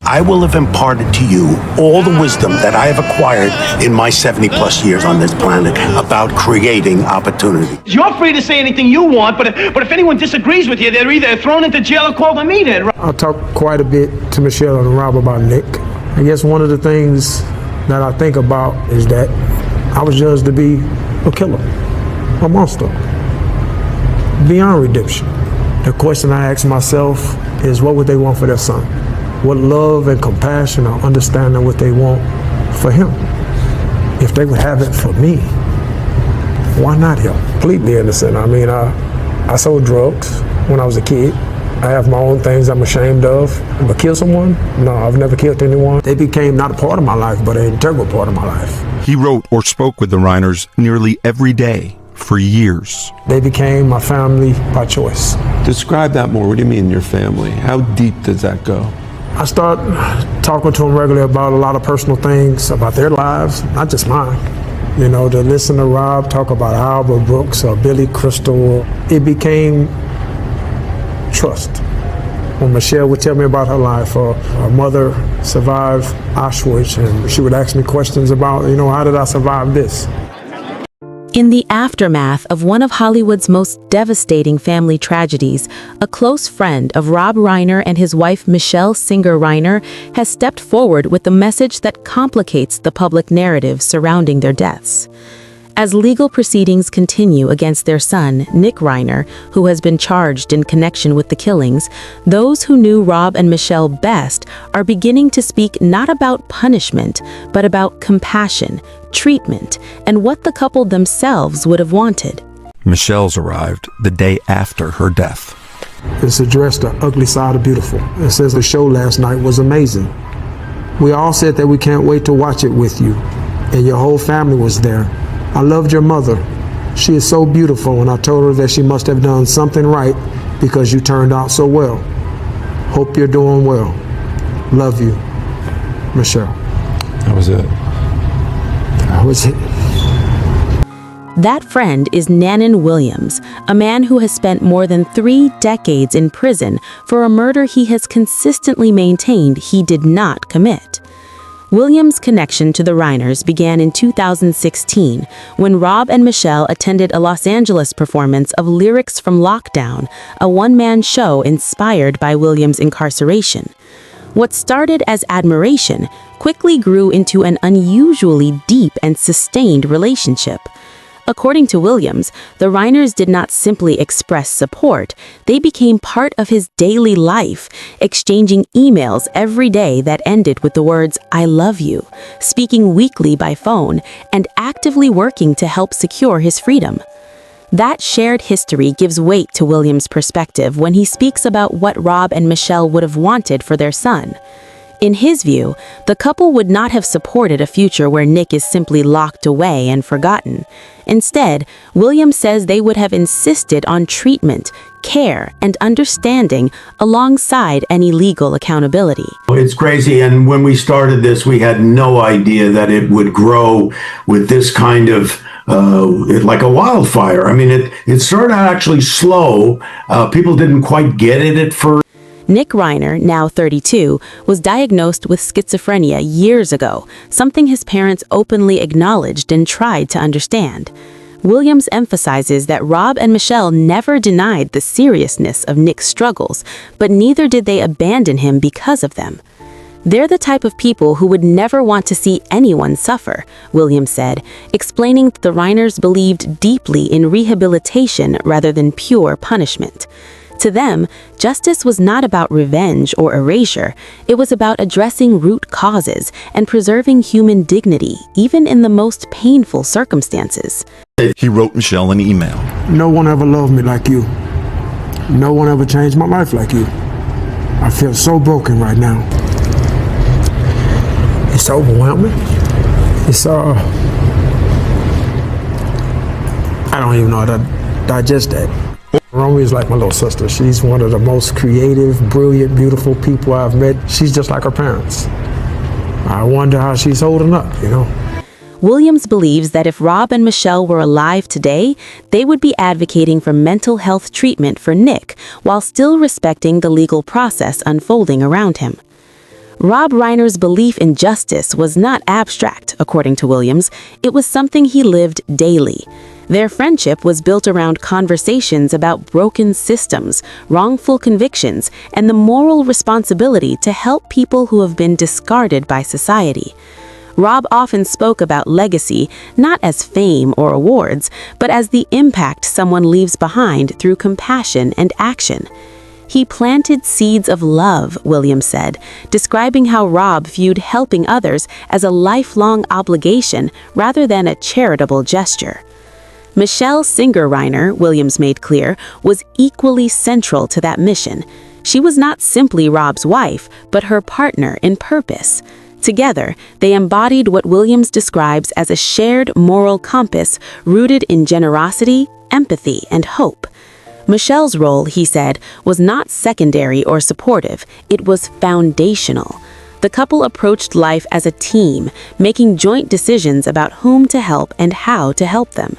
I will have imparted to you all the wisdom that I have acquired in my 70-plus years on this planet about creating opportunity. You're free to say anything you want, but if anyone disagrees with you, they're either thrown into jail or called a meeting. I talked quite a bit to Michelle and Rob about Nick. I guess one of the things that I think about is that I was judged to be a killer, a monster, beyond redemption. The question I ask myself is, what would they want for their son? What love and compassion or understanding would they want for him? If they would have it for me, why not him? Completely innocent. I mean, I sold drugs when I was a kid. I have my own things I'm ashamed of. But kill someone? No, I've never killed anyone. They became not a part of my life, but an integral part of my life. He wrote or spoke with the Reiners nearly every day for years. They became my family by choice. Describe that more. What do you mean, your family? How deep does that go? I start talking to them regularly about a lot of personal things about their lives, not just mine. You know, to listen to Rob talk about Albert Brooks or Billy Crystal, it became trust. When Michelle would tell me about her life, or her mother survived Auschwitz, and she would ask me questions about, how did I survive this? In the aftermath of one of Hollywood's most devastating family tragedies, a close friend of Rob Reiner and his wife Michelle Singer Reiner has stepped forward with a message that complicates the public narrative surrounding their deaths. As legal proceedings continue against their son, Nick Reiner, who has been charged in connection with the killings, those who knew Rob and Michelle best are beginning to speak not about punishment, but about compassion, treatment, and what the couple themselves would have wanted. Michelle's arrived the day after her death. It's addressed the ugly side of beautiful. It says the show last night was amazing. We all said that we can't wait to watch it with you, and your whole family was there. I loved your mother. She is so beautiful, and I told her that she must have done something right because you turned out so well. Hope you're doing well. Love you, Michelle. That was it. That was it. That friend is Nannen Williams, a man who has spent more than 3 decades in prison for a murder he has consistently maintained he did not commit. Williams' connection to the Reiners began in 2016 when Rob and Michelle attended a Los Angeles performance of Lyrics from Lockdown, a one-man show inspired by Williams' incarceration. What started as admiration quickly grew into an unusually deep and sustained relationship. According to Williams, the Reiners did not simply express support, they became part of his daily life, exchanging emails every day that ended with the words, "I love you," speaking weekly by phone, and actively working to help secure his freedom. That shared history gives weight to Williams' perspective when he speaks about what Rob and Michelle would have wanted for their son. In his view, the couple would not have supported a future where Nick is simply locked away and forgotten. Instead, Williams says they would have insisted on treatment, care, and understanding alongside any legal accountability. It's crazy, and when we started this, we had no idea that it would grow with this kind of like a wildfire. I mean, it started out actually slow. People didn't quite get it at first. Nick Reiner, now 32, was diagnosed with schizophrenia years ago, something his parents openly acknowledged and tried to understand. Williams emphasizes that Rob and Michelle never denied the seriousness of Nick's struggles, but neither did they abandon him because of them. They're the type of people who would never want to see anyone suffer, Williams said, explaining that the Reiners believed deeply in rehabilitation rather than pure punishment. To them, justice was not about revenge or erasure. It was about addressing root causes and preserving human dignity, even in the most painful circumstances. He wrote Michelle an email. No one ever loved me like you. No one ever changed my life like you. I feel so broken right now. It's overwhelming. It's I don't even know how to digest that. Romy is like my little sister. She's one of the most creative, brilliant, beautiful people I've met. She's just like her parents. I wonder how she's holding up, Williams believes that if Rob and Michelle were alive today, they would be advocating for mental health treatment for Nick while still respecting the legal process unfolding around him. Rob Reiner's belief in justice was not abstract, according to Williams. It was something he lived daily. Their friendship was built around conversations about broken systems, wrongful convictions, and the moral responsibility to help people who have been discarded by society. Rob often spoke about legacy not as fame or awards, but as the impact someone leaves behind through compassion and action. He planted seeds of love, Williams said, describing how Rob viewed helping others as a lifelong obligation rather than a charitable gesture. Michelle Singer Reiner, Williams made clear, was equally central to that mission. She was not simply Rob's wife, but her partner in purpose. Together, they embodied what Williams describes as a shared moral compass rooted in generosity, empathy, and hope. Michelle's role, he said, was not secondary or supportive, it was foundational. The couple approached life as a team, making joint decisions about whom to help and how to help them.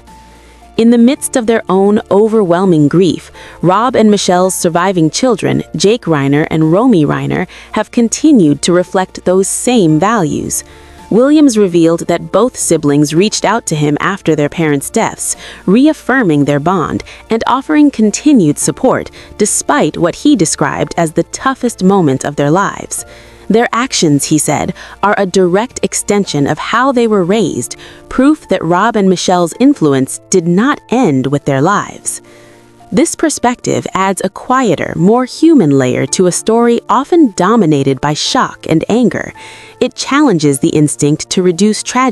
In the midst of their own overwhelming grief, Rob and Michelle's surviving children, Jake Reiner and Romy Reiner, have continued to reflect those same values. Williams revealed that both siblings reached out to him after their parents' deaths, reaffirming their bond and offering continued support despite what he described as the toughest moment of their lives. Their actions, he said, are a direct extension of how they were raised, proof that Rob and Michelle's influence did not end with their lives. This perspective adds a quieter, more human layer to a story often dominated by shock and anger. It challenges the instinct to reduce tragedy